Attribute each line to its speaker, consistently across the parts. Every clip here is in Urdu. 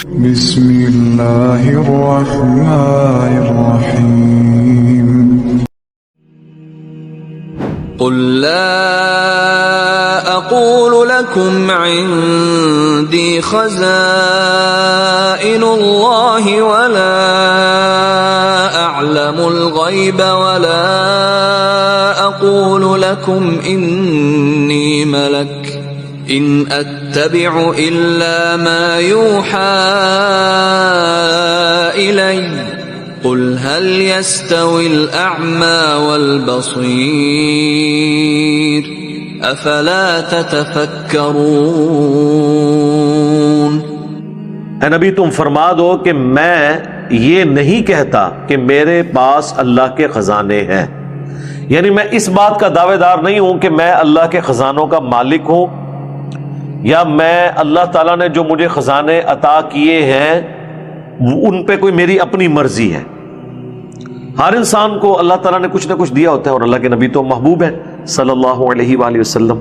Speaker 1: بسم اللہ الرحمن الرحیم
Speaker 2: قل لا اقول لكم عندي خزائن الله ولا اعلم الغيب ولا اقول لكم اني ملك ان اتبع الا ما يوحى الي قل هل يستوي الأعمى والبصير أفلا تتفكرون۔
Speaker 3: اے نبی تم فرما دو کہ میں یہ نہیں کہتا کہ میرے پاس اللہ کے خزانے ہیں، یعنی میں اس بات کا دعوے دار نہیں ہوں کہ میں اللہ کے خزانوں کا مالک ہوں، یا میں اللہ تعالیٰ نے جو مجھے خزانے عطا کیے ہیں ان پہ کوئی میری اپنی مرضی ہے۔ ہر انسان کو اللہ تعالیٰ نے کچھ نہ کچھ دیا ہوتا ہے، اور اللہ کے نبی تو محبوب ہیں صلی اللہ علیہ وآلہ وسلم۔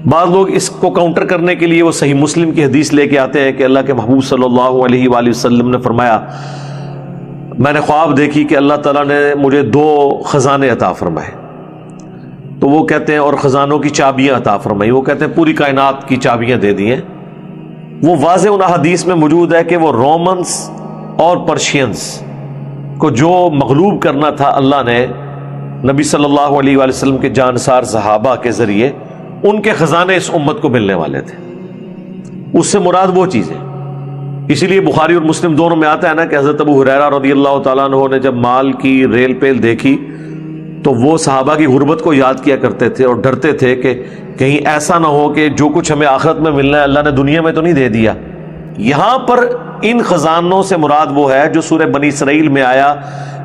Speaker 3: بعض لوگ اس کو کاؤنٹر کرنے کے لیے وہ صحیح مسلم کی حدیث لے کے آتے ہیں کہ اللہ کے محبوب صلی اللہ علیہ وآلہ وسلم نے فرمایا میں نے خواب دیکھی کہ اللہ تعالیٰ نے مجھے 2 خزانے عطا فرمائے، تو وہ کہتے ہیں اور خزانوں کی چابیاں عطا فرمائی، وہ کہتے ہیں پوری کائنات کی چابیاں دے دی ہیں۔ وہ واضح ان حدیث میں موجود ہے کہ وہ رومنز اور پرشینز کو جو مغلوب کرنا تھا اللہ نے نبی صلی اللہ علیہ وآلہ وسلم کے جانسار صحابہ کے ذریعے، ان کے خزانے اس امت کو ملنے والے تھے، اس سے مراد وہ چیزیں۔ اسی لیے بخاری اور مسلم دونوں میں آتا ہے نا کہ حضرت ابو ہریرہ رضی اللہ تعالیٰ عنہ نے جب مال کی ریل پیل دیکھی تو وہ صحابہ کی غربت کو یاد کیا کرتے تھے اور ڈرتے تھے کہ کہیں ایسا نہ ہو کہ جو کچھ ہمیں آخرت میں ملنا ہے اللہ نے دنیا میں تو نہیں دے دیا۔ یہاں پر ان خزانوں سے مراد وہ ہے جو سورہ بنی اسرائیل میں آیا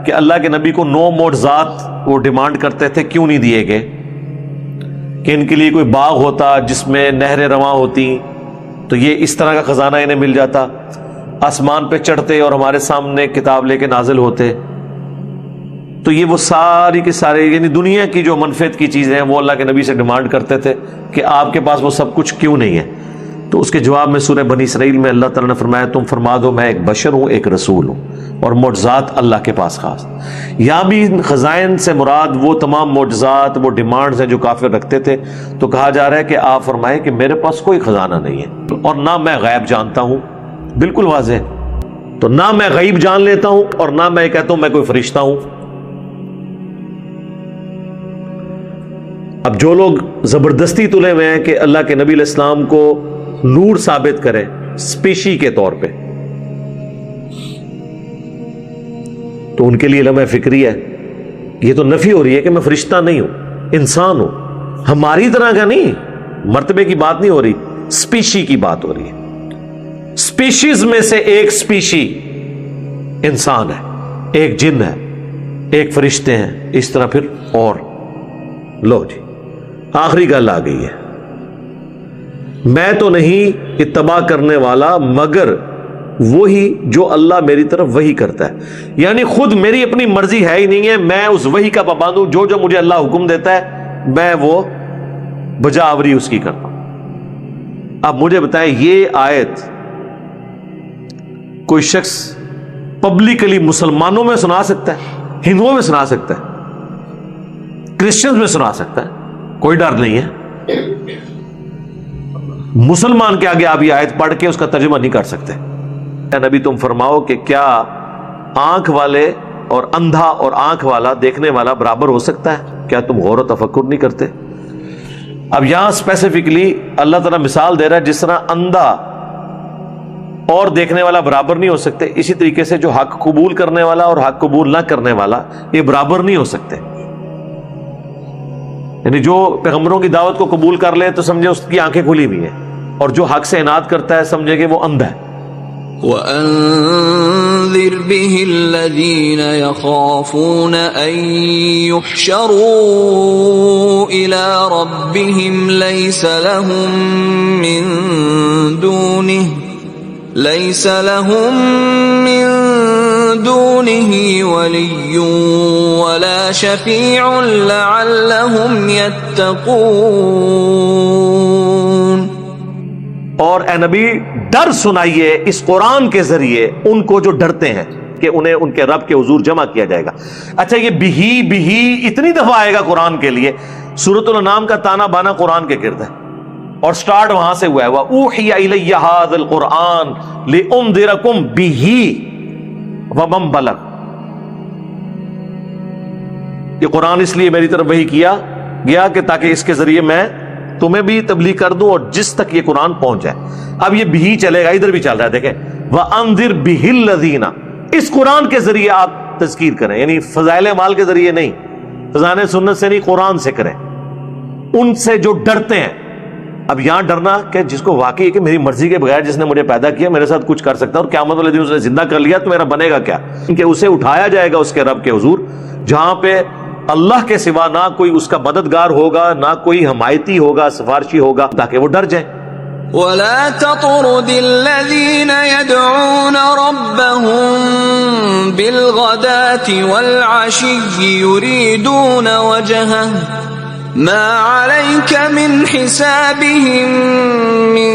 Speaker 3: کہ اللہ کے نبی کو 9 معجزات وہ ڈیمانڈ کرتے تھے، کیوں نہیں دیے گئے؟ کہ ان کے لیے کوئی باغ ہوتا جس میں نہریں رواں ہوتی تو یہ اس طرح کا خزانہ انہیں مل جاتا، آسمان پہ چڑھتے اور ہمارے سامنے کتاب لے کے نازل ہوتے۔ تو یہ وہ ساری کے سارے یعنی دنیا کی جو منفعت کی چیزیں ہیں وہ اللہ کے نبی سے ڈیمانڈ کرتے تھے کہ آپ کے پاس وہ سب کچھ کیوں نہیں ہے؟ تو اس کے جواب میں سورہ بنی اسرائیل میں اللہ تعالیٰ نے فرمایا تم فرما دو میں ایک بشر ہوں، ایک رسول ہوں، اور معجزات اللہ کے پاس خاص۔ یہاں بھی خزائن سے مراد وہ تمام معجزات، وہ ڈیمانڈز ہیں جو کافر رکھتے تھے، تو کہا جا رہا ہے کہ آپ فرمائیں کہ میرے پاس کوئی خزانہ نہیں ہے اور نہ میں غیب جانتا ہوں، بالکل واضح۔ تو نہ میں غیب جان لیتا ہوں اور نہ میں کہتا ہوں میں کوئی فرشتہ ہوں۔ اب جو لوگ زبردستی تلے ہوئے ہیں کہ اللہ کے نبی علیہ السلام کو نور ثابت کرے اسپیشی کے طور پہ، تو ان کے لیے لمحہ فکری ہے، یہ تو نفی ہو رہی ہے کہ میں فرشتہ نہیں ہوں، انسان ہوں، ہماری طرح کا نہیں، مرتبے کی بات نہیں ہو رہی، اسپیشی کی بات ہو رہی ہے۔ اسپیشیز میں سے ایک اسپیشی انسان ہے، ایک جن ہے، ایک فرشتے ہیں، اس طرح پھر اور لو جی آخری گل آ گئی ہے، میں تو نہیں اتباع کرنے والا مگر وہی جو اللہ میری طرف وحی کرتا ہے، یعنی خود میری اپنی مرضی ہے ہی نہیں ہے، میں اس وحی کا پابند ہوں، جو جو مجھے اللہ حکم دیتا ہے میں وہ بجا آوری اس کی کرتا ہوں۔ اب مجھے بتائیں یہ آیت کوئی شخص پبلکلی مسلمانوں میں سنا سکتا ہے، ہندوؤں میں سنا سکتا ہے، کرسچنز میں سنا سکتا ہے، کوئی ڈر نہیں ہے؟ مسلمان کے آگے آپ یہ آیت پڑھ کے اس کا ترجمہ نہیں کر سکتے۔ اے نبی تم فرماؤ کہ کیا آنکھ والے اور اندھا اور آنکھ والا دیکھنے والا برابر ہو سکتا ہے؟ کیا تم غور و تفکر نہیں کرتے؟ اب یہاں اسپیسیفکلی اللہ تعالیٰ مثال دے رہا ہے جس طرح اندھا اور دیکھنے والا برابر نہیں ہو سکتے، اسی طریقے سے جو حق قبول کرنے والا اور حق قبول نہ کرنے والا یہ برابر نہیں ہو سکتے۔ یعنی جو پیغمبروں کی دعوت کو قبول کر لے تو سمجھے اس کی آنکھیں کھلی ہوئی ہیں، اور جو حق سے اناد کرتا ہے سمجھے کہ وہ اندھا ہے۔
Speaker 2: وَأَنذِرْ بِهِ الَّذِينَ يَخَافُونَ أَن يُحْشَرُوا إِلَى رَبِّهِمْ لَيْسَ لَهُم مِّن دُونِهِ وَلِيٌّ وَلَا شَفِيعٌ لَعَلَّهُمْ يَتَّقُونَ۔
Speaker 3: اور اے نبی ڈر سنائیے اس قرآن کے ذریعے ان کو جو ڈرتے ہیں کہ انہیں ان کے رب کے حضور جمع کیا جائے گا. اچھا یہ بہی اتنی دفعہ آئے گا قرآن کے لیے. سورۃ الانعام کا تانا بانا قرآن کے گرد ہے اور سٹارٹ وہاں سے ہوا ہے. وَأُوحِيَ إِلَيَّ هَذَا الْقُرْآنُ لِأُنذِرَكُم بِهِ وَمَن بَلَغَ. یہ قرآن اس لیے میری طرف وحی کیا گیا کہ تاکہ اس کے ذریعے میں تمہیں بھی تبلیغ کر دوں اور جس تک یہ قرآن پہنچ جائے. اب یہ بھی چلے گا, ادھر بھی چل رہا ہے دیکھیں. وَأَنذِرْ بِهِ الَّذِينَ, اس قرآن کے ذریعے آپ تذکیر کریں, یعنی فضائل اعمال کے ذریعے نہیں, فضائل سنت سے نہیں, قرآن سے کریں, ان سے جو ڈرتے ہیں. اب یہاں ڈرنا کہ جس کو واقعی ہے کہ میری مرضی کے بغیر جس نے مجھے پیدا کیا میرے ساتھ کچھ کر سکتا ہے اور قیامت والے دن اس نے زندہ کر لیا تو میرا بنے گا کیا, کہ اسے اٹھایا جائے گا اس کے رب کے حضور جہاں پہ اللہ کے سوا نہ کوئی اس کا مددگار ہوگا, نہ کوئی حمایتی ہوگا, سفارشی ہوگا, تاکہ وہ ڈر جائیں.
Speaker 2: وَلَا تَطْرُدِ الَّذِينَ يَدْعُونَ رَبَّهُم بِالْغَدَاةِ وَالْعَشِيِّ يُرِيدُونَ وَجْهَهُ مَا عَلَيْكَ مِنْ حِسَابِهِم مِّن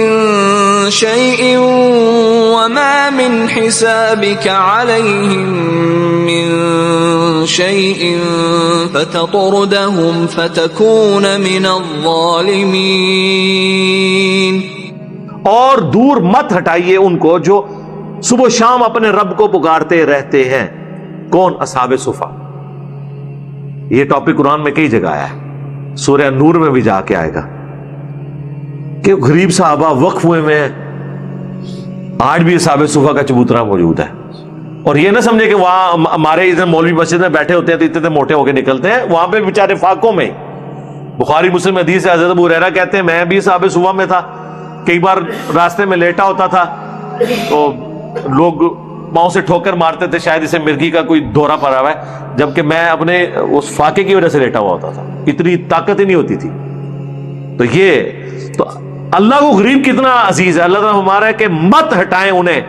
Speaker 2: شَيْءٍ وَمَا مِنْ حِسَابِكَ عَلَيْهِم مِّن شَيْءٍ فَتَطْرُدَهُمْ فَتَكُونَ مِنَ الظَّالِمِينَ.
Speaker 3: اور دور مت ہٹائیے ان کو جو صبح و شام اپنے رب کو پکارتے رہتے ہیں. کون؟ اصحاب صفا. یہ ٹاپک قرآن میں کئی جگہ آیا ہے, سورہ نور میں بھی جا کے آئے گا کہ غریب صحابہ وقف ہوئے میں ہیں. آج بھی اصحاب صفا کا چبوترا موجود ہے. اور یہ نہ سمجھے کہ وہاں ہمارے ادھر مولوی مسجد میں بیٹھے ہوتے ہیں تو اتنے موٹے ہو کے نکلتے ہیں, وہاں پہ بیچارے فاقوں میں. بخاری مسلم حدیث ہے, حضرت ابو ہریرہ کہتے ہیں میں بھی اصحاب صفا میں تھا, کئی بار راستے میں لیٹا ہوتا تھا تو لوگ پاؤں سے ٹھوکر مارتے تھے, شاید اسے مرغی کا کوئی دورہ پڑا ہوا ہے, جبکہ میں اپنے اس فاقے کی وجہ سے لیٹا ہوا ہوتا تھا, اتنی طاقت ہی نہیں ہوتی تھی. تو یہ تو اللہ کو غریب کتنا عزیز ہے. اللہ تعالیٰ ہمارا ہے کہ مت ہٹائیں انہیں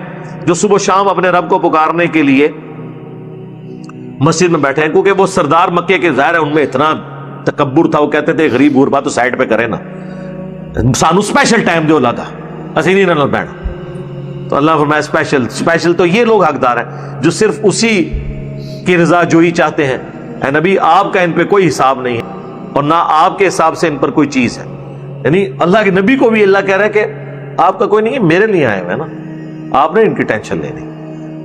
Speaker 3: جو صبح و شام اپنے رب کو پکارنے کے لیے مسجد میں بیٹھے ہیں, کیونکہ وہ سردار مکے کے ظاہر ہے ان میں اتنا تکبر تھا, وہ کہتے تھے غریب غربا تو سائڈ پہ کرے نا, سانو اسپیشل ٹائم جو اللہ تھا اسی نہیں نہ بیٹھ. تو اللہ فرمایا اسپیشل تو یہ لوگ حقدار ہیں جو صرف اسی کی رضا جوئی چاہتے ہیں. اے نبی آپ کا ان پہ کوئی حساب نہیں ہے اور نہ آپ کے حساب سے ان پر کوئی چیز ہے. یعنی اللہ کے نبی کو بھی اللہ کہہ رہا ہے کہ آپ کا کوئی نہیں ہے, میرے لیے آئے ہیں نا, آپ نے ان کی ٹینشن لینی.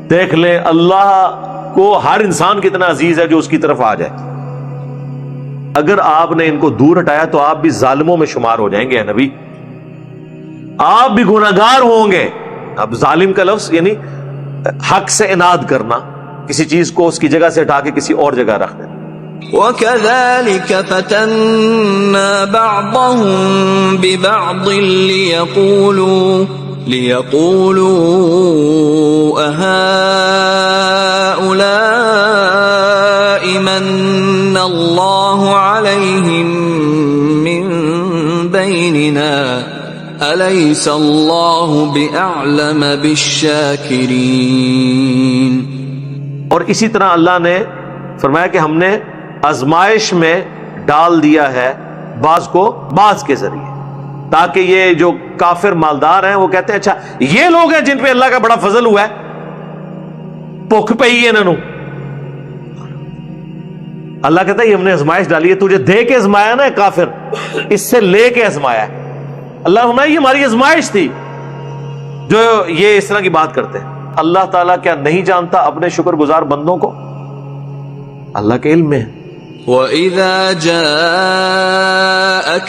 Speaker 3: دیکھ لیں اللہ کو ہر انسان کتنا عزیز ہے جو اس کی طرف آ جائے. اگر آپ نے ان کو دور ہٹایا تو آپ بھی ظالموں میں شمار ہو جائیں گے. اے نبی آپ بھی گناہگار ہوں گے. اب ظالم کا لفظ یعنی حق سے اناد کرنا, کسی چیز کو اس کی جگہ سے ہٹا کے کسی اور جگہ رکھ دینا.
Speaker 2: وَكَذَلِكَ فَتَنَّا بَعْضَهُم بِبَعْضٍ لِيَقُولُوا أَهَٰؤُلَاءِ مَنَّ اللَّهُ عَلَيْهِم مِّن بَيْنِنَا أَلَيْسَ اللَّهُ بِأَعْلَمَ بِالشَّاكِرِينَ.
Speaker 3: اور اسی طرح اللہ نے فرمایا کہ ہم نے آزمائش میں ڈال دیا ہے بعض کو بعض کے ذریعے, تاکہ یہ جو کافر مالدار ہیں وہ کہتے ہیں اچھا یہ لوگ ہیں جن پہ اللہ کا بڑا فضل ہوا ہے, بھوک پئی ہے انہوں. اللہ کہتا ہے یہ ہم نے آزمائش ڈالی ہے, تجھے دے کے آزمایا نا کافر, اس سے لے کے آزمایا ہے. اللہ فرمایا یہ ہماری آزمائش تھی جو یہ اس طرح کی بات کرتے ہیں. اللہ تعالیٰ کیا نہیں جانتا اپنے شکر گزار بندوں کو؟ اللہ کے علم میں.
Speaker 2: وَإِذَا جَاءَكَ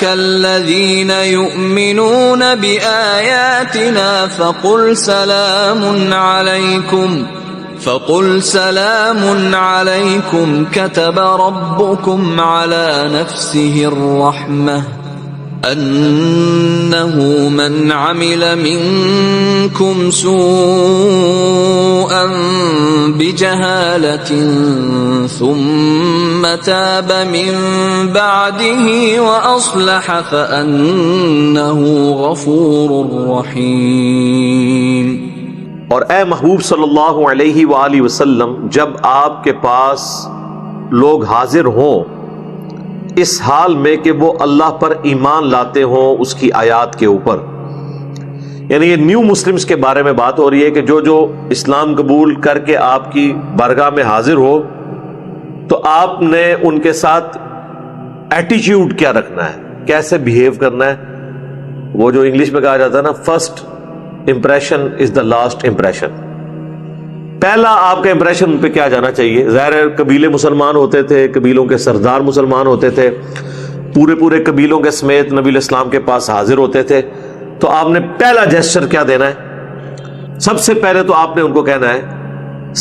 Speaker 2: الَّذِينَ يُؤْمِنُونَ بِآيَاتِنَا فَقُلْ سَلَامٌ عَلَيْكُمْ كَتَبَ رَبُّكُمْ عَلَى نَفْسِهِ الرَّحْمَةَ أَنَّهُ مَنْ عَمِلَ مِنْكُمْ سُوءًا بِجَهَالَةٍ ثُمَّ تَابَ مِنْ بَعْدِهِ وَأَصْلَحَ فَأَنَّهُ غَفُورٌ رَحِيمٌ.
Speaker 3: اور اے محبوب صلی اللہ علیہ وآلہ وسلم, جب آپ کے پاس لوگ حاضر ہوں اس حال میں کہ وہ اللہ پر ایمان لاتے ہوں اس کی آیات کے اوپر, یعنی یہ نیو مسلمز کے بارے میں بات ہو رہی ہے کہ جو اسلام قبول کر کے آپ کی بارگاہ میں حاضر ہو تو آپ نے ان کے ساتھ ایٹیچیوڈ کیا رکھنا ہے, کیسے بہیو کرنا ہے. وہ جو انگلش میں کہا جاتا ہے نا, first impression is the last impression. پہلا آپ کا امپریشن ان پہ کیا جانا چاہیے. ظاہر ہے قبیلے مسلمان ہوتے تھے, قبیلوں کے سردار مسلمان ہوتے تھے, پورے قبیلوں کے سمیت نبی علیہ السلام کے پاس حاضر ہوتے تھے. تو آپ نے پہلا جیسچر کیا دینا ہے؟ سب سے پہلے تو آپ نے ان کو کہنا ہے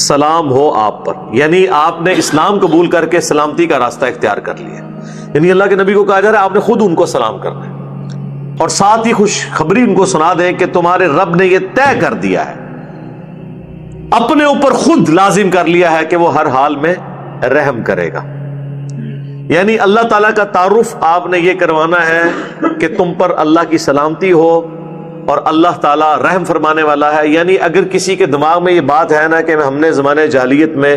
Speaker 3: سلام ہو آپ پر. یعنی آپ نے اسلام قبول کر کے سلامتی کا راستہ اختیار کر لیا. یعنی اللہ کے نبی کو کہا جا رہا ہے آپ نے خود ان کو سلام کرنا ہے, اور ساتھ ہی خوشخبری ان کو سنا دیں کہ تمہارے رب نے یہ طے کر دیا ہے, اپنے اوپر خود لازم کر لیا ہے کہ وہ ہر حال میں رحم کرے گا. یعنی اللہ تعالیٰ کا تعارف آپ نے یہ کروانا ہے کہ تم پر اللہ کی سلامتی ہو اور اللہ تعالیٰ رحم فرمانے والا ہے. یعنی اگر کسی کے دماغ میں یہ بات ہے نا کہ ہم نے زمانے جاہلیت میں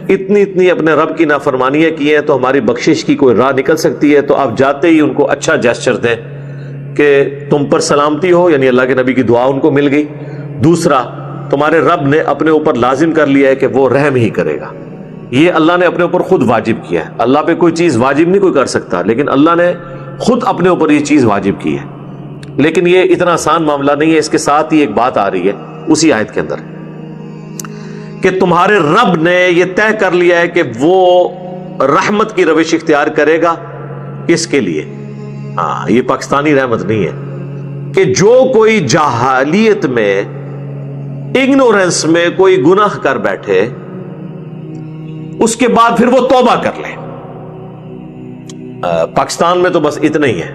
Speaker 3: اتنی اپنے رب کی نافرمانیاں کی ہیں تو ہماری بخشش کی کوئی راہ نکل سکتی ہے, تو آپ جاتے ہی ان کو اچھا جیسچر دیں کہ تم پر سلامتی ہو, یعنی اللہ کے نبی کی دعا ان کو مل گئی. دوسرا, تمہارے رب نے اپنے اوپر لازم کر لیا ہے کہ وہ رحم ہی کرے گا. یہ اللہ نے اپنے اوپر خود واجب کیا ہے. اللہ پہ کوئی چیز واجب نہیں کوئی کر سکتا, لیکن اللہ نے خود اپنے اوپر یہ چیز واجب کی ہے. لیکن یہ اتنا آسان معاملہ نہیں ہے. اس کے ساتھ ہی ایک بات آ رہی ہے اسی آیت کے اندر کہ تمہارے رب نے یہ طے کر لیا ہے کہ وہ رحمت کی روش اختیار کرے گا. کس کے لیے؟ یہ پاکستانی رحمت نہیں ہے کہ جو کوئی جاہلیت میں, اگنورنس میں کوئی گناہ کر بیٹھے, اس کے بعد پھر وہ توبہ کر لے. پاکستان میں تو بس اتنا ہی ہے,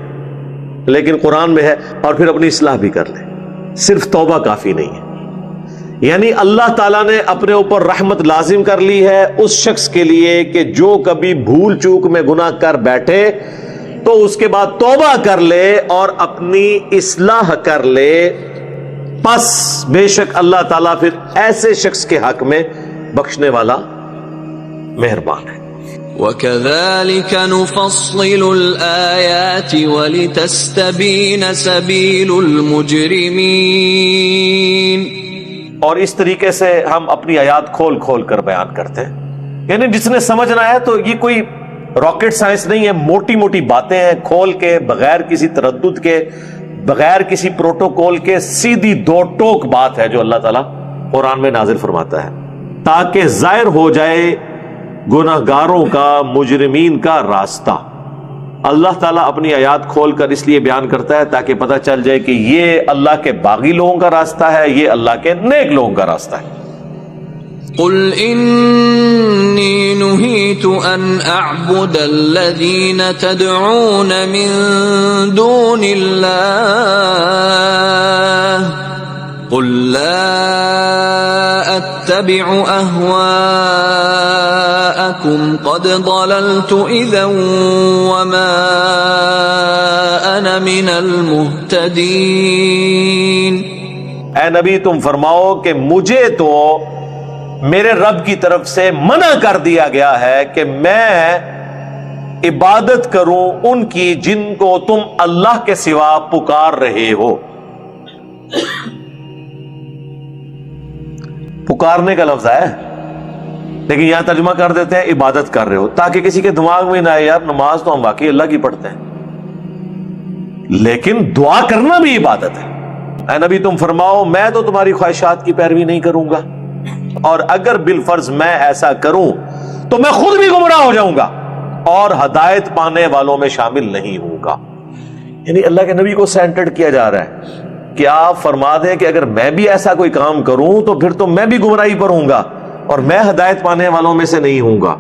Speaker 3: لیکن قرآن میں ہے, اور پھر اپنی اصلاح بھی کر لے. صرف توبہ کافی نہیں ہے. یعنی اللہ تعالیٰ نے اپنے اوپر رحمت لازم کر لی ہے اس شخص کے لیے کہ جو کبھی بھول چوک میں گناہ کر بیٹھے تو اس کے بعد توبہ کر لے اور اپنی اصلاح کر لے. پس بے شک اللہ تعالیٰ پھر ایسے شخص کے حق میں بخشنے والا مہربان ہے.
Speaker 2: وَكَذَلِكَ نُفَصِّلُ الْآيَاتِ وَلِتَسْتَبِينَ سَبِيلُ الْمُجْرِمِينَ.
Speaker 3: اور اس طریقے سے ہم اپنی آیات کھول کھول کر بیان کرتے ہیں. یعنی جس نے سمجھنا ہے تو یہ کوئی راکٹ سائنس نہیں ہے, موٹی موٹی باتیں ہیں, کھول کے بغیر کسی تردد کے, بغیر کسی پروٹوکول کے سیدھی دو ٹوک بات ہے جو اللہ تعالیٰ قرآن میں نازل فرماتا ہے تاکہ ظاہر ہو جائے گناہگاروں کا, مجرمین کا راستہ. اللہ تعالیٰ اپنی آیات کھول کر اس لیے بیان کرتا ہے تاکہ پتہ چل جائے کہ یہ اللہ کے باغی لوگوں کا راستہ ہے, یہ اللہ کے نیک لوگوں کا راستہ ہے.
Speaker 2: قل انی نہیت ان اعبد الذین تدعون من دون اللہ قل لا اتبع اہواءکم قد ضللت اذا وما انا من المہتدین.
Speaker 3: اے نبی تم فرماؤ کہ مجھے تو میرے رب کی طرف سے منع کر دیا گیا ہے کہ میں عبادت کروں ان کی جن کو تم اللہ کے سوا پکار رہے ہو. پکارنے کا لفظ ہے لیکن یہاں ترجمہ کر دیتے ہیں عبادت کر رہے ہو, تاکہ کسی کے دماغ میں نہ آئے یار نماز تو ہم واقعی اللہ کی پڑھتے ہیں لیکن دعا کرنا بھی عبادت ہے. اے نبی تم فرماؤ میں تو تمہاری خواہشات کی پیروی نہیں کروں گا, اور اگر بالفرض میں ایسا کروں تو میں خود بھی گمراہ ہو جاؤں گا اور ہدایت پانے والوں میں شامل نہیں ہوں گا. یعنی اللہ کے نبی کو سینٹرڈ کیا جا رہا ہے کہ آپ فرما دیں کہ اگر میں بھی ایسا کوئی کام کروں تو پھر تو میں بھی گمراہی پر ہوں گا اور میں ہدایت پانے والوں میں سے نہیں ہوں گا.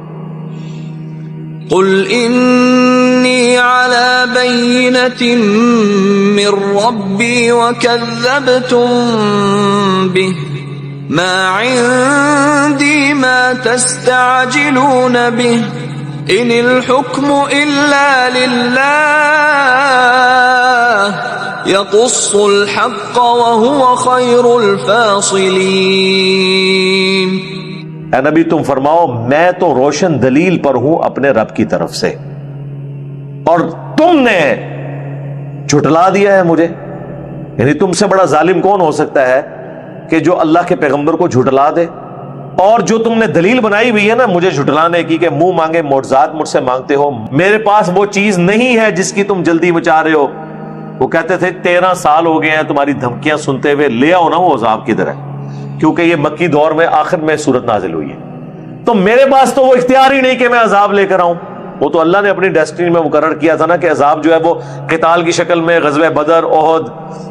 Speaker 2: قل انی علی بینۃ من ربی وکذبتم بہ ما عندي ما تستعجلون به ان الحكم الا لله يقص الحق وهو خير الفاصلين.
Speaker 3: اے نبی تم فرماؤ میں تو روشن دلیل پر ہوں اپنے رب کی طرف سے, اور تم نے جھٹلا دیا ہے مجھے. یعنی تم سے بڑا ظالم کون ہو سکتا ہے کہ جو اللہ کے پیغمبر کو جھٹلا دے؟ اور جو تم نے دلیل بنائی ہوئی ہے نا مجھے جھٹلانے کی کہ منہ مانگے معجزات مجھ سے مانگتے ہو، میرے پاس وہ چیز نہیں ہے جس کی تم جلدی مچا رہے ہو۔ وہ کہتے تھے 13 سال ہو گئے ہیں تمہاری دھمکیاں سنتے ہوئے، لے آؤ نا وہ عذاب کدھر ہے، کیونکہ یہ مکی دور میں آخر میں صورت نازل ہوئی ہے، تو میرے پاس تو وہ اختیار ہی نہیں کہ میں عذاب لے کر آؤں۔ وہ تو اللہ نے اپنی ڈیسٹنی میں مقرر کیا تھا نا کہ عذاب جو ہے وہ قتال کی شکل میں غزوہ بدر، احد،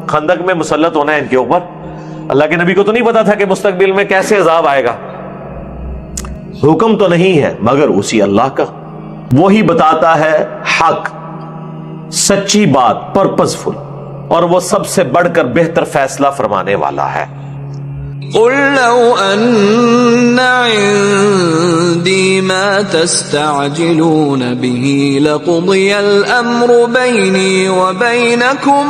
Speaker 3: خندق میں مسلط ہونا ہے ان کے اوپر۔ اللہ کے نبی کو تو نہیں پتا تھا کہ مستقبل میں کیسے عذاب آئے گا۔ حکم تو نہیں ہے مگر اسی اللہ کا، وہی بتاتا ہے حق، سچی بات، پرپزفل، اور وہ سب سے بڑھ کر بہتر فیصلہ فرمانے والا ہے۔
Speaker 2: قل لو ان عندي ما تستعجلون به لقضي الامر بيني وبينكم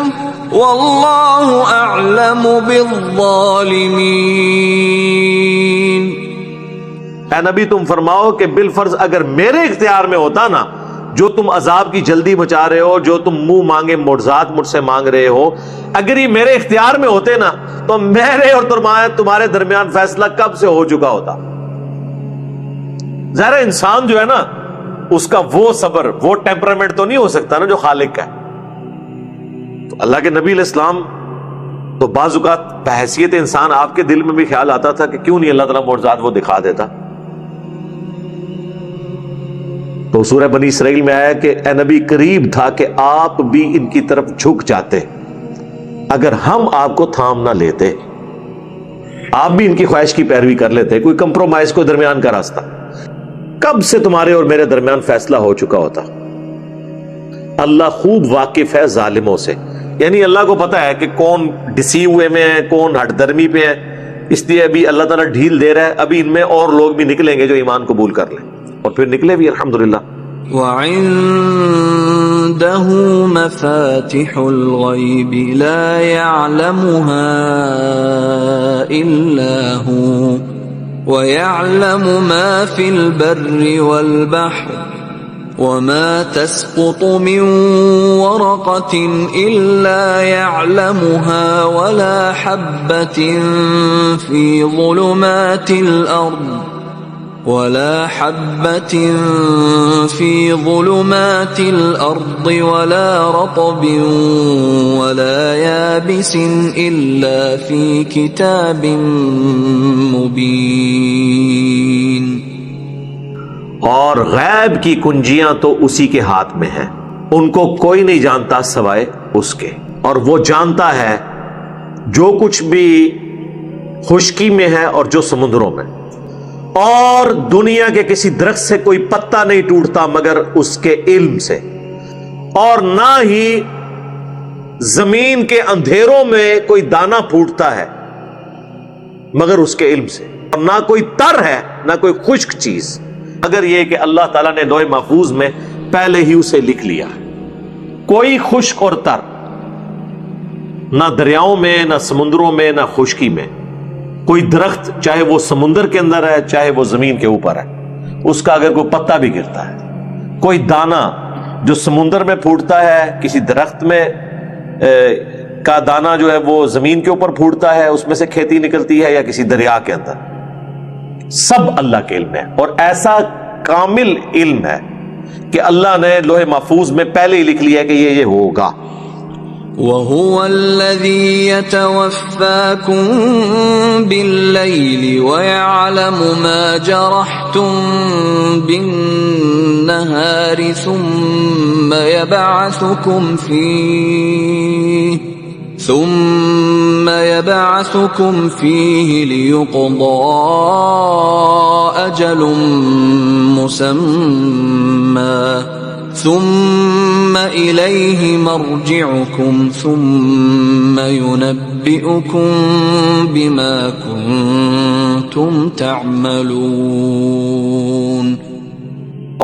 Speaker 2: والله اعلم بالظالمين۔
Speaker 3: اے نبی تم فرماؤ کہ بالفرض اگر میرے اختیار میں ہوتا نا جو تم عذاب کی جلدی مچا رہے ہو، جو تم منہ مانگے معجزات مجھ سے مانگ رہے ہو، اگر یہ میرے اختیار میں ہوتے نا تو میرے اور تمہارے درمیان فیصلہ کب سے ہو چکا ہوتا۔ ظاہر انسان جو ہے نا اس کا وہ صبر، وہ ٹیمپرامنٹ تو نہیں ہو سکتا نا جو خالق کا ہے۔ تو اللہ کے نبی علیہ السلام تو بعض اوقات بحیثیت انسان آپ کے دل میں بھی خیال آتا تھا کہ کیوں نہیں اللہ تعالیٰ معجزات وہ دکھا دیتا۔ تو سورہ بنی اسرائیل میں آیا کہ اے نبی قریب تھا کہ آپ بھی ان کی طرف جھک جاتے اگر ہم آپ کو تھام نہ لیتے، آپ بھی ان کی خواہش کی پیروی کر لیتے، کوئی کمپرومائز، کوئی درمیان کا راستہ، کب سے تمہارے اور میرے درمیان فیصلہ ہو چکا ہوتا۔ اللہ خوب واقف ہے ظالموں سے، یعنی اللہ کو پتا ہے کہ کون ڈسیو ہوئے میں ہے، کون ہٹ درمی پہ ہے، اس لیے ابھی اللہ تعالیٰ ڈھیل دے رہا ہے، ابھی ان میں اور لوگ بھی نکلیں گے جو ایمان قبول کر لیں، اور پھر نکلے بھی الحمدللہ۔
Speaker 2: وعنده مفاتح الغيب لا يعلمها إلا هو ويعلم ما في البر والبحر وما تسقط من ورقة إلا يعلمها ولا حبة في ظلمات الأرض ولا حبة في ظلمات الأرض ولا رطب ولا يابس إلا في كتاب مبين۔
Speaker 3: اور غیب کی کنجیاں تو اسی کے ہاتھ میں ہیں، ان کو کوئی نہیں جانتا سوائے اس کے، اور وہ جانتا ہے جو کچھ بھی خشکی میں ہے اور جو سمندروں میں، اور دنیا کے کسی درخت سے کوئی پتا نہیں ٹوٹتا مگر اس کے علم سے، اور نہ ہی زمین کے اندھیروں میں کوئی دانہ پھوٹتا ہے مگر اس کے علم سے، اور نہ کوئی تر ہے نہ کوئی خشک چیز، اگر یہ کہ اللہ تعالیٰ نے لوح محفوظ میں پہلے ہی اسے لکھ لیا۔ کوئی خشک اور تر، نہ دریاؤں میں، نہ سمندروں میں، نہ خشکی میں، کوئی درخت چاہے وہ سمندر کے اندر ہے چاہے وہ زمین کے اوپر ہے، اس کا اگر کوئی پتا بھی گرتا ہے، کوئی دانہ جو سمندر میں پھوٹتا ہے، کسی درخت میں کا دانہ جو ہے وہ زمین کے اوپر پھوٹتا ہے، اس میں سے کھیتی نکلتی ہے، یا کسی دریا کے اندر، سب اللہ کے علم ہے، اور ایسا کامل علم ہے کہ اللہ نے لوح محفوظ میں پہلے ہی لکھ لیا ہے کہ یہ ہوگا۔
Speaker 2: وَهُوَ الَّذِي يَتَوَفَّاكُم بِاللَّيْلِ وَيَعْلَمُ مَا جَرَحْتُم بِالنَّهَارِ ثُمَّ يَبْعَثُكُمْ فِيهِ لِيُقْضَىٰ أَجَلٌ مُّسَمًّى ثم إليه مرجعكم ثم ينبئكم بما كنتم تعملون۔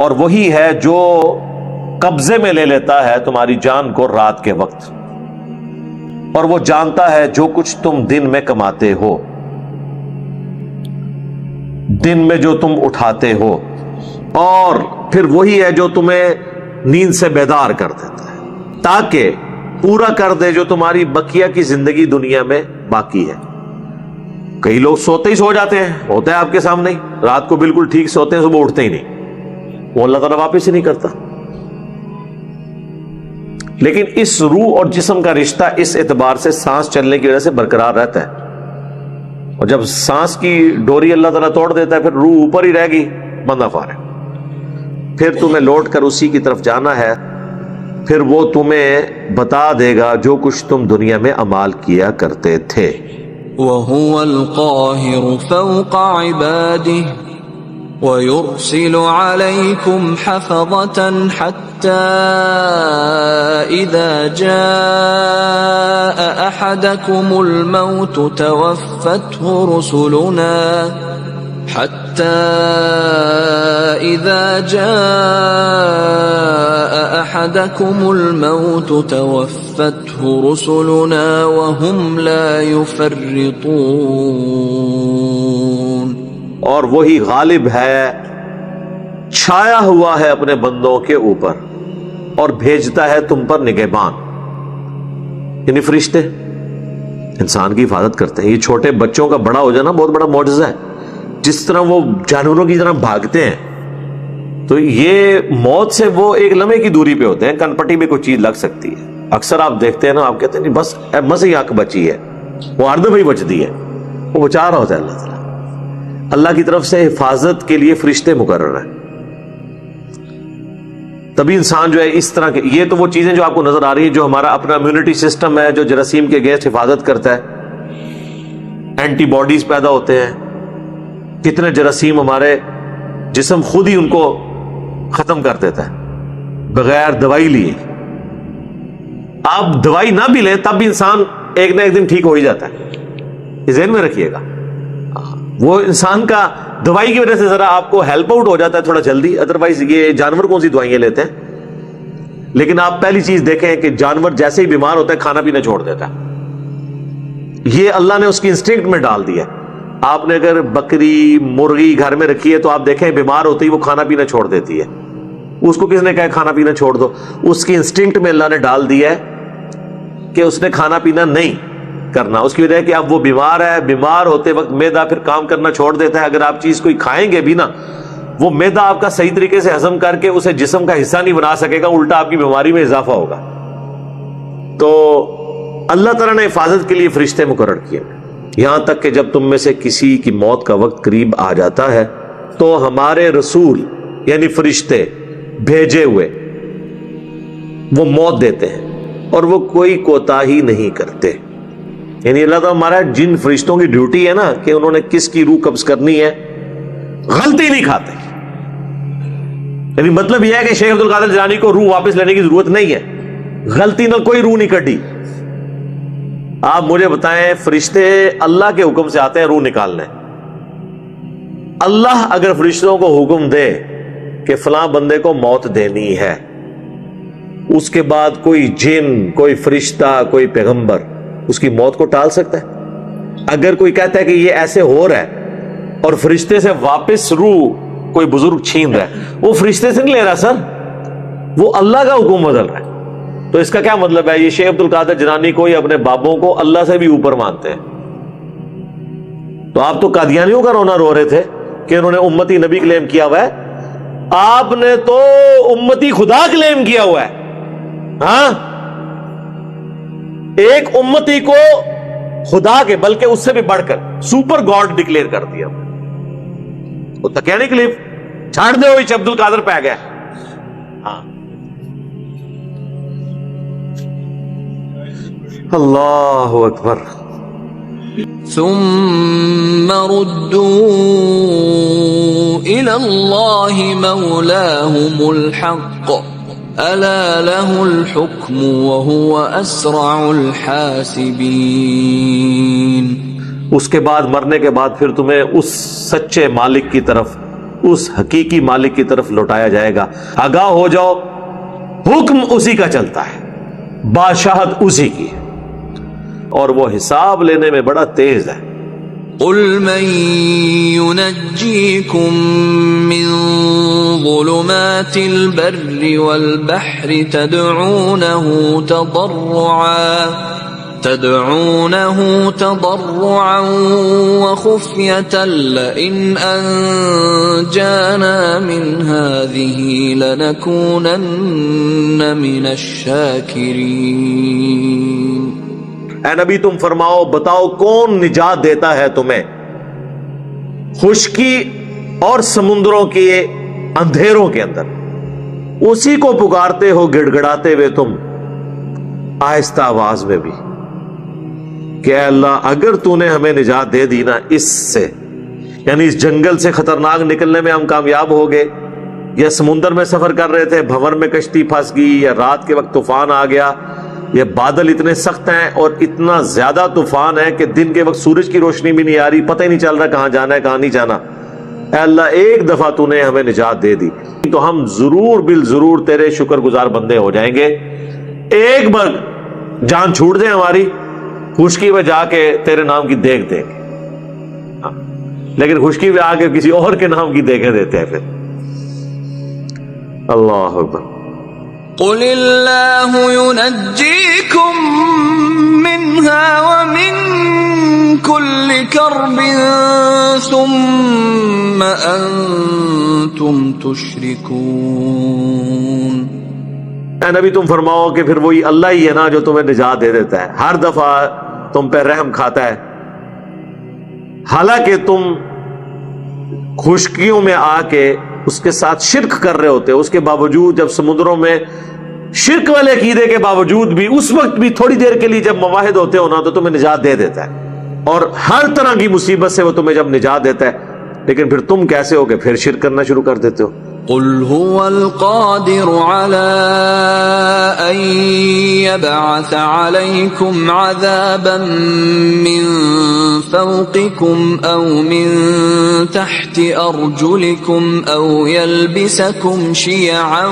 Speaker 3: اور وہی ہے جو قبضے میں لے لیتا ہے تمہاری جان کو رات کے وقت، اور وہ جانتا ہے جو کچھ تم دن میں کماتے ہو، دن میں جو تم اٹھاتے ہو، اور پھر وہی ہے جو تمہیں نیند سے بیدار کر دیتا ہے، تاکہ پورا کر دے جو تمہاری بقیہ کی زندگی دنیا میں باقی ہے. کئی لوگ سوتے ہی سو جاتے ہیں، ہوتا ہے آپ کے سامنے ہی، رات کو بالکل ٹھیک سوتے ہیں، صبح اٹھتے ہی نہیں، وہ اللہ تعالیٰ واپس ہی نہیں کرتا. لیکن اس روح اور جسم کا رشتہ اس اعتبار سے سانس چلنے کی وجہ سے برقرار رہتا ہے، اور جب سانس کی ڈوری اللہ تعالیٰ توڑ دیتا ہے پھر روح اوپر ہی رہے گی، بندہ فارغ. پھر تمہیں لوٹ کر اسی کی طرف جانا ہے، پھر وہ تمہیں بتا دے گا جو کچھ تم دنیا میں اعمال کیا کرتے تھے.
Speaker 2: وَهُوَ الْقَاهِرُ فَوْقَ عِبَادِهِ وَيُرْسِلُ عَلَيْكُمْ حَفَظَةً حَتَّى إِذَا جَاءَ أَحَدَكُمُ الْمَوْتُ توفته رسلنا وهم لا يفرطون.
Speaker 3: اور وہی غالب ہے، چھایا ہوا ہے اپنے بندوں کے اوپر، اور بھیجتا ہے تم پر نگہبان، یعنی فرشتے انسان کی حفاظت کرتے ہیں. یہ چھوٹے بچوں کا بڑا ہو جانا بہت بڑا معجزہ ہے. جس طرح وہ جانوروں کی طرح بھاگتے ہیں تو یہ موت سے وہ ایک لمحے کی دوری پہ ہوتے ہیں، کن پٹی میں کوئی چیز لگ سکتی ہے. اکثر آپ دیکھتے ہیں نا، آپ کہتے ہیں بس ہی آنکھ بچی ہے، وہ ہر دفعہ ہی بچتی ہے، وہ بچا رہا ہوتا ہے اللہ تعالیٰ. اللہ کی طرف سے حفاظت کے لیے فرشتے مقرر ہیں. تبھی انسان جو ہے اس طرح کے، یہ تو وہ چیزیں جو آپ کو نظر آ رہی ہیں جو ہمارا اپنا امیونٹی سسٹم ہے، جو جراثیم کے اگینسٹ حفاظت کرتا ہے، اینٹی باڈیز پیدا ہوتے ہیں. کتنے جراثیم ہمارے جسم خود ہی ان کو ختم کر دیتا ہے بغیر دوائی لیے. آپ دوائی نہ بھی لیں تب بھی انسان ایک نہ ایک دن ٹھیک ہو ہی جاتا ہے، یہ ذہن میں رکھیے گا. وہ انسان کا دوائی کی وجہ سے ذرا آپ کو ہیلپ آؤٹ ہو جاتا ہے تھوڑا جلدی، ادروائز یہ جانور کون سی دوائیاں لیتے ہیں. لیکن آپ پہلی چیز دیکھیں کہ جانور جیسے ہی بیمار ہوتا ہے کھانا پینا چھوڑ دیتا ہے. یہ اللہ نے اس کی انسٹنکٹ میں ڈال دیا. آپ نے اگر بکری مرغی گھر میں رکھی ہے تو آپ دیکھیں بیمار ہوتے ہی وہ کھانا پینا چھوڑ دیتی ہے. اس کو کس نے کہا کھانا پینا چھوڑ دو؟ اس کی انسٹنکٹ میں اللہ نے ڈال دیا ہے کہ اس نے کھانا پینا نہیں کرنا. اس کی وجہ ہے کہ اب وہ بیمار ہے، بیمار ہوتے وقت معدہ پھر کام کرنا چھوڑ دیتا ہے. اگر آپ چیز کوئی کھائیں گے بھی نا، وہ معدہ آپ کا صحیح طریقے سے ہضم کر کے اسے جسم کا حصہ نہیں بنا سکے گا، الٹا آپ کی بیماری میں اضافہ ہوگا. تو اللہ تعالیٰ نے حفاظت کے لیے فرشتے مقرر کیے. یہاں تک کہ جب تم میں سے کسی کی موت کا وقت قریب آ جاتا ہے تو ہمارے رسول یعنی فرشتے بھیجے ہوئے وہ موت دیتے ہیں اور وہ کوئی کوتاہی نہیں کرتے. یعنی اللہ تعالیٰ ہمارا جن فرشتوں کی ڈیوٹی ہے نا کہ انہوں نے کس کی روح قبض کرنی ہے، غلطی نہیں کھاتے. یعنی مطلب یہ ہے کہ شیخ عبد القادر جیلانی کو روح واپس لینے کی ضرورت نہیں ہے، غلطی نہ کوئی روح نہیں کٹی. آپ مجھے بتائیں، فرشتے اللہ کے حکم سے آتے ہیں روح نکالنے. اللہ اگر فرشتوں کو حکم دے کہ فلاں بندے کو موت دینی ہے، اس کے بعد کوئی جن، کوئی فرشتہ، کوئی پیغمبر اس کی موت کو ٹال سکتا ہے؟ اگر کوئی کہتا ہے کہ یہ ایسے ہو رہا ہے اور فرشتے سے واپس روح کوئی بزرگ چھین رہا ہے، وہ فرشتے سے نہیں لے رہا سر، وہ اللہ کا حکم بدل رہا ہے. تو اس کا کیا مطلب ہے؟ یہ شیخ عبد القادر جیلانی کو یا اپنے بابوں کو اللہ سے بھی اوپر مانتے ہیں. تو آپ تو قادیانیوں کا رونا رو رہے تھے کہ انہوں نے امتی نبی کلیم کیا ہوا ہے، آپ نے تو امتی خدا کلیم کیا ہوا ہے. ہاں، ایک امتی کو خدا کے بلکہ اس سے بھی بڑھ کر سپر گاڈ ڈکلیئر کر دیا. وہ تکیانی کلیم چھاڑ دے ہوئی عبد القادر پہ گیا. ہاں، اللہ اکبر.
Speaker 2: ثم ردوا إلى الله مولاهم الحق ألا له الحكم وهو أسرع الحاسبين.
Speaker 3: اس کے بعد مرنے کے بعد پھر تمہیں اس سچے مالک کی طرف، اس حقیقی مالک کی طرف لوٹایا جائے گا. آگاہ ہو جاؤ، حکم اسی کا چلتا ہے، بادشاہت اسی کی ہے، اور وہ حساب لینے میں بڑا تیز ہے.
Speaker 2: قل من ينجيكم من ظلمات البر والبحر تدعونه تضرعا وخفية لئن أنجانا من هذه لنكونن من الشاكرين۔
Speaker 3: اے نبی تم فرماؤ، بتاؤ کون نجات دیتا ہے تمہیں خشکی اور سمندروں کے اندھیروں کے اندر؟ اسی کو پکارتے ہو گڑ گڑاتے ہوئے تم آہستہ آواز میں بھی کہ اے اللہ اگر تو نے ہمیں نجات دے دی نا اس سے، یعنی اس جنگل سے خطرناک نکلنے میں ہم کامیاب ہو گئے، یا سمندر میں سفر کر رہے تھے بھنور میں کشتی پھنس گئی، یا رات کے وقت طوفان آ گیا، یہ بادل اتنے سخت ہیں اور اتنا زیادہ طوفان ہے کہ دن کے وقت سورج کی روشنی بھی نہیں آ رہی، پتہ ہی نہیں چل رہا کہاں جانا ہے کہاں نہیں جانا۔ اے اللہ ایک دفعہ تو نے ہمیں نجات دے دی تو ہم ضرور بالضرور تیرے شکر گزار بندے ہو جائیں گے۔ ایک بار جان چھوٹ دے ہماری، خشکی میں جا کے تیرے نام کی دیکھ دیں گے، لیکن خشکی میں آ کے کسی اور کے نام کی دیکھیں دیتے ہیں پھر۔ اللہ اکبر۔
Speaker 2: قل اللہ ينجيكم منها ومن كل كرب ثم أنتم تشركون۔
Speaker 3: اے نبی تم فرماؤ کہ پھر وہی اللہ ہی ہے نا جو تمہیں نجات دے دیتا ہے، ہر دفعہ تم پہ رحم کھاتا ہے، حالانکہ تم خشکیوں میں آ کے اس کے ساتھ شرک کر رہے ہوتے، اس کے باوجود جب سمندروں میں شرک والے عقیدے کے باوجود بھی اس وقت بھی تھوڑی دیر کے لیے جب مواحد ہوتے ہو نا تو تمہیں نجات دے دیتا ہے، اور ہر طرح کی مصیبت سے وہ تمہیں جب نجات دیتا ہے، لیکن پھر تم کیسے ہو کہ پھر شرک کرنا شروع کر دیتے ہو۔
Speaker 2: قل هو القادر على أن يبعث عليكم عذابا من فوقكم أو من تحت أرجلكم أو يلبسكم شيعا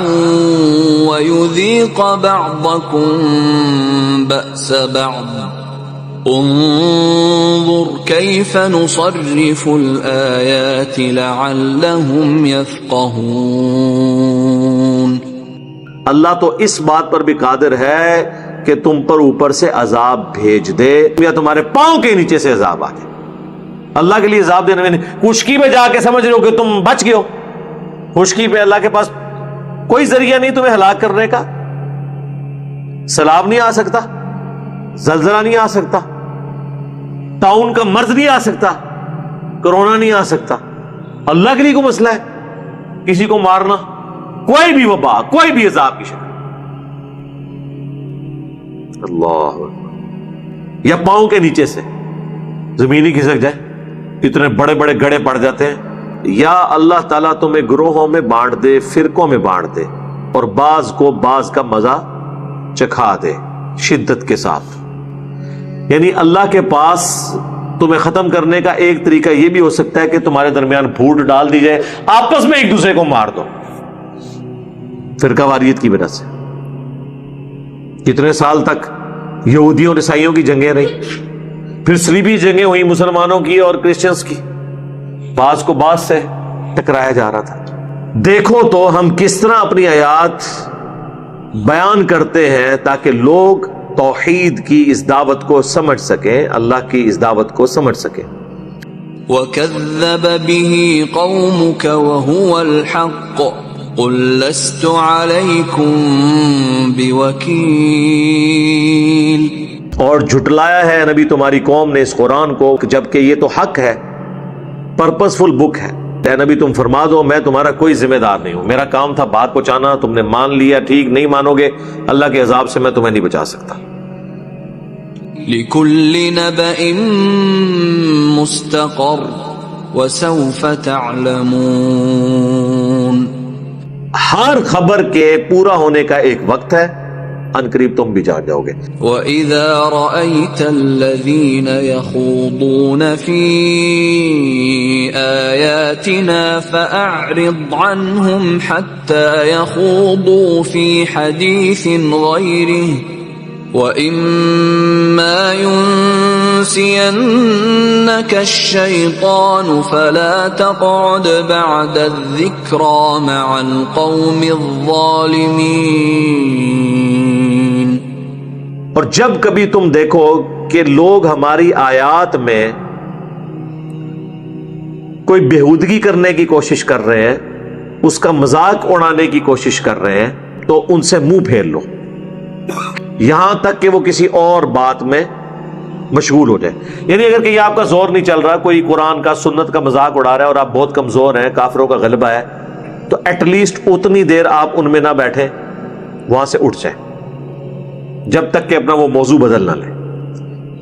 Speaker 2: ويذيق بعضكم بأس بعض انظر كيف نصرف الآيات لعلهم يفقهون۔
Speaker 3: اللہ تو اس بات پر بھی قادر ہے کہ تم پر اوپر سے عذاب بھیج دے یا تمہارے پاؤں کے نیچے سے عذاب آ جائے۔ اللہ کے لیے عذاب دینے میں نہیں، خشکی میں جا کے سمجھ رہے ہو کہ تم بچ گئے ہو، خشکی پہ اللہ کے پاس کوئی ذریعہ نہیں تمہیں ہلاک کرنے کا، سیلاب نہیں آ سکتا، زلزلہ نہیں آ سکتا، طاعون کا مرض نہیں آ سکتا، کرونا نہیں آ سکتا۔ اللہ کے لیے کوئی مسئلہ ہے کسی کو مارنا؟ کوئی بھی وبا، کوئی بھی عذاب کی شکل۔ اللہ یا پاؤں کے نیچے سے زمین ہی کھسک جائے، اتنے بڑے بڑے گڑھے پڑ جاتے ہیں، یا اللہ تعالیٰ تمہیں گروہوں میں بانٹ دے، فرقوں میں بانٹ دے، اور بعض کو بعض کا مزہ چکھا دے شدت کے ساتھ۔ یعنی اللہ کے پاس تمہیں ختم کرنے کا ایک طریقہ یہ بھی ہو سکتا ہے کہ تمہارے درمیان پھوٹ ڈال دی جائے، آپس میں ایک دوسرے کو مار دو فرقہ واریت کی وجہ سے۔ کتنے سال تک یہودیوں اور عیسائیوں کی جنگیں رہی، پھر صلیبی جنگیں ہوئی مسلمانوں کی اور کرسچنز کی، بعض کو بعض سے ٹکرایا جا رہا تھا۔ دیکھو تو ہم کس طرح اپنی آیات بیان کرتے ہیں تاکہ لوگ توحید کی اس دعوت کو سمجھ سکیں، اللہ کی اس دعوت کو سمجھ سکیں۔
Speaker 2: وَكَذَّبَ بِهِ قَوْمُكَ وَهُوَ الْحَقُّ قُلْ لَسْتُ عَلَيْكُمْ بِوَكِيلٍ۔
Speaker 3: اور جھٹلایا ہے نبی تمہاری قوم نے اس قرآن کو جبکہ یہ تو حق ہے، پرپسفل بک ہے۔ اے نبی تم فرما دو میں تمہارا کوئی ذمہ دار نہیں ہوں، میرا کام تھا بات پہنچانا، تم نے مان لیا ٹھیک، نہیں مانو گے اللہ کے عذاب سے میں تمہیں نہیں بچا سکتا۔
Speaker 2: لِكُلِّ نَبَإٍ مُسْتَقَرٌّ وَسَوْفَ تَعْلَمُونَ۔
Speaker 3: ہر خبر کے پورا ہونے کا ایک وقت ہے، ان قریب تم بھی جان جاؤ گے۔
Speaker 2: وَإِذَا رَأَيْتَ الَّذِينَ يَخُوضُونَ فِي آيَاتِنَا فَأَعْرِضْ عَنْهُمْ حَتَّى يَخُوضُوا فِي حَدِيثٍ غَيْرِهِ وَإِمَّا يُنْسِيَنَّكَ الشَّيْطَانُ فَلَا تَقْعُدْ بَعْدَ الذِّكْرَى مَعَ الْقَوْمِ الظَّالِمِينَ۔
Speaker 3: اور جب کبھی تم دیکھو کہ لوگ ہماری آیات میں کوئی بےہودگی کرنے کی کوشش کر رہے ہیں، اس کا مذاق اڑانے کی کوشش کر رہے ہیں، تو ان سے منہ پھیر لو یہاں تک کہ وہ کسی اور بات میں مشغول ہو جائے۔ یعنی اگر کہیں آپ کا زور نہیں چل رہا، کوئی قرآن کا سنت کا مذاق اڑا رہا ہے اور آپ بہت کمزور ہیں، کافروں کا غلبہ ہے، تو ایٹ لیسٹ اتنی دیر آپ ان میں نہ بیٹھیں، وہاں سے اٹھ جائیں جب تک کہ اپنا وہ موضوع بدل نہ لیں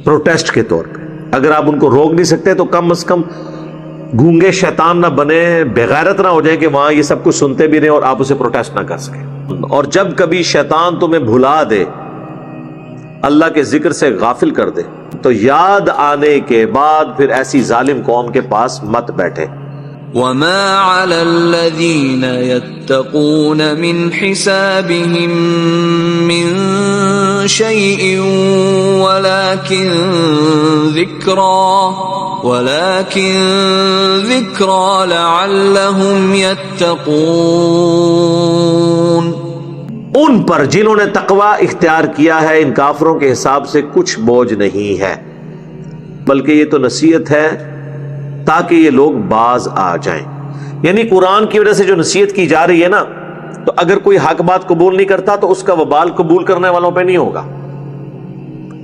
Speaker 3: پروٹیسٹ کے طور پہ۔ اگر آپ ان کو روک نہیں سکتے تو کم از کم گونگے شیطان نہ بنے، بےغیرت نہ ہو جائیں کہ وہاں یہ سب کچھ سنتے بھی رہیں اور آپ اسے پروٹیسٹ نہ کر سکیں۔ اور جب کبھی شیطان تمہیں بھلا دے، اللہ کے ذکر سے غافل کر دے، تو یاد آنے کے بعد پھر ایسی ظالم قوم کے پاس مت بیٹھے۔
Speaker 2: وَمَا عَلَى الَّذِينَ يَتَّقُونَ مِنْ حِسَابِهِمْ مِنْ شَيْءٍ وَلَكِنْ ذِكْرَى لَعَلَّهُمْ يَتَّقُونَ۔
Speaker 3: ان پر جنہوں نے تقوی اختیار کیا ہے ان کافروں کے حساب سے کچھ بوجھ نہیں ہے، بلکہ یہ تو نصیحت ہے تاکہ یہ لوگ باز آ جائیں۔ یعنی قرآن کی وجہ سے جو نصیحت کی جا رہی ہے نا، تو اگر کوئی حق بات قبول نہیں کرتا تو اس کا وبال قبول کرنے والوں پہ نہیں ہوگا۔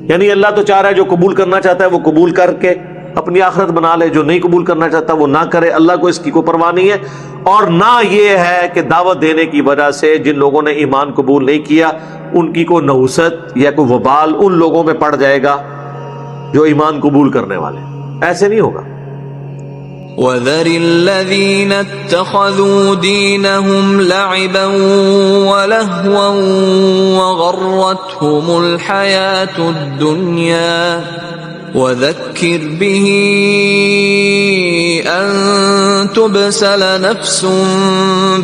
Speaker 3: یعنی اللہ تو چاہ رہا ہے جو قبول کرنا چاہتا ہے وہ قبول کر کے اپنی آخرت بنا لے، جو نہیں قبول کرنا چاہتا وہ نہ کرے، اللہ کو اس کی کوئی پرواہ نہیں ہے۔ اور نہ یہ ہے کہ دعوت دینے کی وجہ سے جن لوگوں نے ایمان قبول نہیں کیا ان کی کوئی نحوست یا کوئی وبال ان لوگوں میں پڑ جائے گا جو ایمان قبول کرنے والے، ایسے نہیں ہوگا۔
Speaker 2: وَذَرِ الَّذِينَ اتَّخَذُوا دِينَهُمْ لَعِبًا وَلَهْوًا وَغَرَّتْهُمُ الْحَيَاةُ الدُّنْيَا وَذَكِّرْ بِهِ أَن تُبْسَلَ نَفْسٌ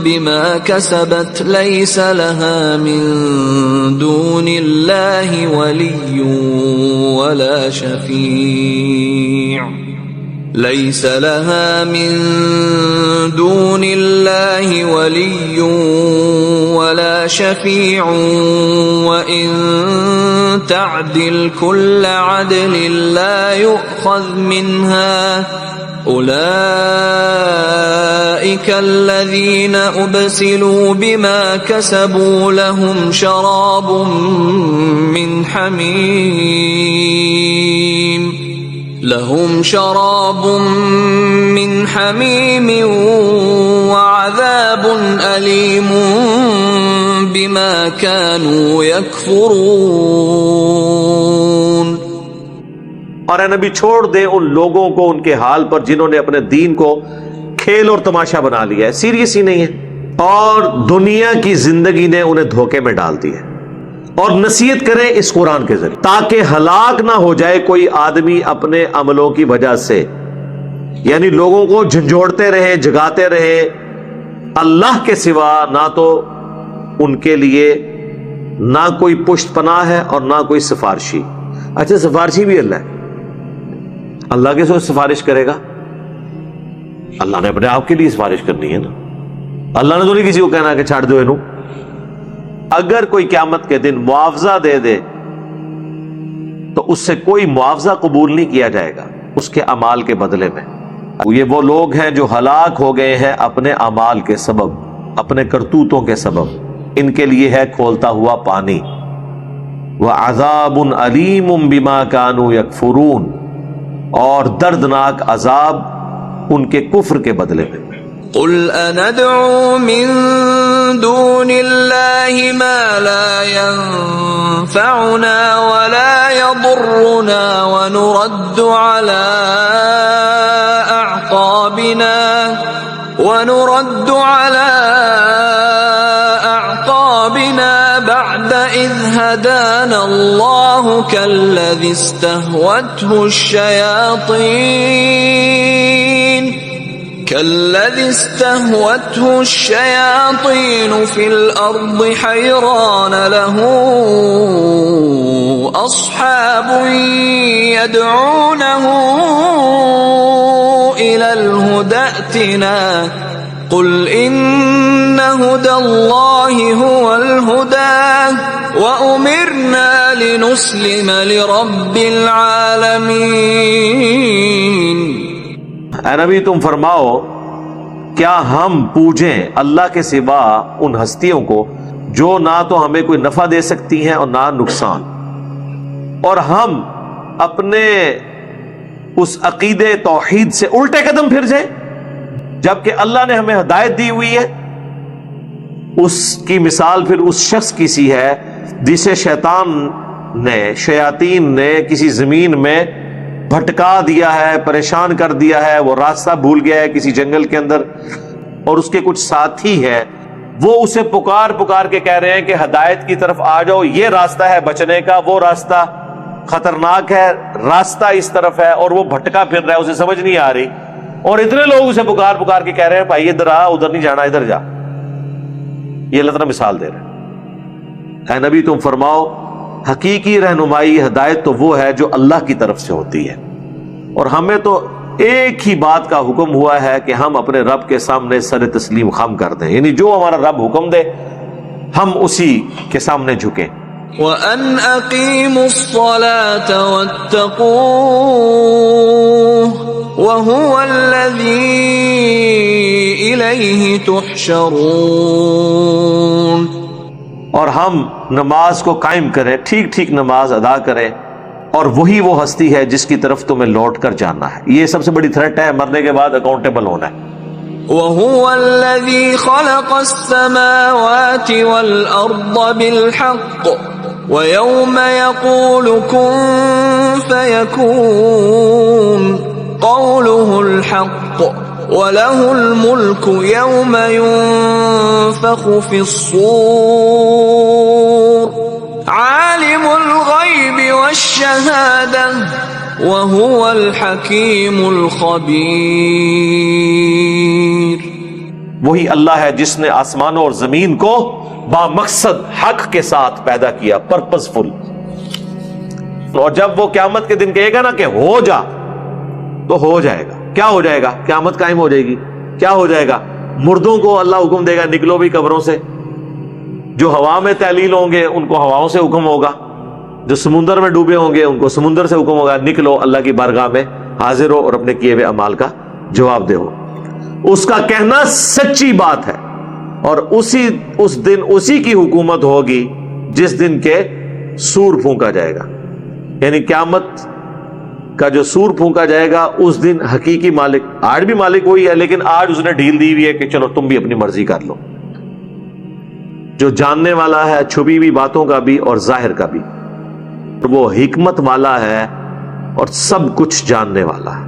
Speaker 2: بِمَا كَسَبَتْ لَيْسَ لَهَا مِن دُونِ اللَّهِ وَلِيٌّ وَلَا شَفِيعٌ لَيْسَ لَهَا مِن دُونِ اللَّهِ وَلِيٌّ وَلَا شَفِيعٌ وَإِن تَعْدِلْ كُلَّ عَدْلٍ لَّا يُؤْخَذْ مِنْهَا أُولَئِكَ الَّذِينَ أُبْسِلُوا بِمَا كَسَبُوا لَهُمْ شَرَابٌ مِّنْ حَمِيمٍ وَعَذَابٌ أَلِيمٌ بِمَا كَانُوا يَكْفُرُونَ۔
Speaker 3: اور اے نبی چھوڑ دے ان لوگوں کو ان کے حال پر جنہوں نے اپنے دین کو کھیل اور تماشا بنا لیا ہے، سیریس ہی نہیں ہے، اور دنیا کی زندگی نے انہیں دھوکے میں ڈال دی ہے۔ اور نصیحت کریں اس قرآن کے ذریعے تاکہ ہلاک نہ ہو جائے کوئی آدمی اپنے عملوں کی وجہ سے، یعنی لوگوں کو جھنجھوڑتے رہے، جگاتے رہے، اللہ کے سوا نہ تو ان کے لیے نہ کوئی پشت پناہ ہے اور نہ کوئی سفارشی۔ اچھا سفارشی بھی اللہ ہے، اللہ کے ساتھ سفارش کرے گا؟ اللہ نے اپنے آپ کے لیے سفارش کرنی ہے نا، اللہ نے تو نہیں کسی کو کہنا کہ چھاڑ دو انہوں۔ اگر کوئی قیامت کے دن معاوضہ دے دے تو اس سے کوئی معاوضہ قبول نہیں کیا جائے گا اس کے اعمال کے بدلے میں۔ یہ وہ لوگ ہیں جو ہلاک ہو گئے ہیں اپنے اعمال کے سبب، اپنے کرتوتوں کے سبب، ان کے لیے ہے کھولتا ہوا پانی، وَعَذَابٌ عَلِيمٌ بِمَا كَانُوا يَكْفُرُونَ، اور دردناک عذاب ان کے کفر کے بدلے میں۔
Speaker 2: قُلْ أَنَدْعُو مِن دُونِ اللَّهِ مَا لَا يَنفَعُنَا وَلَا يَضُرُّنَا وَنُرَدُّ عَلَىٰ أَعْقَابِنَا بَعْدَ إِذْ هَدَانَا اللَّهُ كَالَّذِي اسْتَهْوَتْهُ الشَّيَاطِينُ كالذي استهوته الشياطين في الأرض حيران له أصحاب يدعونه إلى الهدى ائتنا قل إن هدى الله هو الهدى وأمرنا لنسلم لرب العالمين۔
Speaker 3: اے نبی تم فرماؤ کیا ہم پوجیں اللہ کے سوا ان ہستیوں کو جو نہ تو ہمیں کوئی نفع دے سکتی ہیں اور نہ نقصان، اور ہم اپنے اس عقیدے توحید سے الٹے قدم پھر جائیں جبکہ اللہ نے ہمیں ہدایت دی ہوئی ہے؟ اس کی مثال پھر اس شخص کی سی ہے جسے شیاطین نے کسی زمین میں بھٹکا دیا ہے، پریشان کر دیا ہے، وہ راستہ بھول گیا ہے کسی جنگل کے اندر، اور اس کے کچھ ساتھی ہیں وہ اسے پکار پکار کے کہہ رہے ہیں کہ ہدایت کی طرف آ جاؤ، یہ راستہ ہے بچنے کا، وہ راستہ خطرناک ہے، راستہ اس طرف ہے، اور وہ بھٹکا پھر رہا ہے، اسے سمجھ نہیں آ رہی، اور اتنے لوگ اسے پکار پکار کے کہہ رہے ہیں بھائی ادھر آ، ادھر نہیں جانا، ادھر جا۔ یہ اللہ تعالیٰ مثال دے رہے ہیں۔ اے نبی تم فرماؤ حقیقی رہنمائی ہدایت تو وہ ہے جو اللہ کی طرف سے ہوتی ہے، اور ہمیں تو ایک ہی بات کا حکم ہوا ہے کہ ہم اپنے رب کے سامنے سر تسلیم خم کر دیں، یعنی جو ہمارا رب حکم دے ہم اسی کے سامنے جھکیں۔
Speaker 2: وَأَنْ أَقِيمُوا الصَّلَاةَ وَاتَّقُوهُ وَهُوَ الَّذِي إِلَيْهِ تُحْشَرُونَ،
Speaker 3: اور ہم نماز کو قائم کریں، ٹھیک ٹھیک نماز ادا کریں، اور وہی وہ ہستی ہے جس کی طرف تمہیں لوٹ کر جانا ہے۔ یہ سب سے بڑی تھریٹ ہے، مرنے کے بعد اکاؤنٹیبل ہونا ہے۔
Speaker 2: وَهُوَ الَّذِي خَلَقَ السَّمَاوَاتِ وَالْأَرْضَ بِالْحَقِّ وَيَوْمَ يَقُولُ كُن فَيَكُونُ قَوْلُهُ الْحَقُّ وَلَهُ الْمُلْكُ يَوْمَ يُنفَخُ فِي الصُّورِ عَالِمُ الْغَيْبِ وَالشَّهَادَةِ وَهُوَ الْحَكِيمُ الْخَبِيرُ۔
Speaker 3: وہی اللہ ہے جس نے آسمانوں اور زمین کو با مقصد حق کے ساتھ پیدا کیا، پرپزفل، اور جب وہ قیامت کے دن کہے گا نا کہ ہو جا تو ہو جائے گا۔ کیا ہو جائے گا؟ قیامت قائم ہو جائے گی۔ کیا ہو جائے گا؟ مردوں کو اللہ حکم دے گا نکلو بھی قبروں سے، جو ہوا میں تعلیل ہوں گے ان کو ہواؤں سے حکم ہوگا، جو سمندر میں ڈوبے ہوں گے ان کو سمندر سے حکم ہوگا نکلو اللہ کی بارگاہ میں حاضر ہو اور اپنے کیے ہوئے اعمال کا جواب دے ہو۔ اس کا کہنا سچی بات ہے، اور اس دن اسی کی حکومت ہوگی جس دن کے سور پھونکا جائے گا، یعنی قیامت کا جو سور پھونکا جائے گا اس دن حقیقی مالک، آج بھی مالک وہی ہے لیکن آج اس نے ڈھیل دی ہوئی ہے کہ چلو تم بھی اپنی مرضی کر لو، جو جاننے والا ہے چھپی ہوئی باتوں کا بھی اور ظاہر کا بھی، وہ حکمت والا ہے اور سب کچھ جاننے والا ہے۔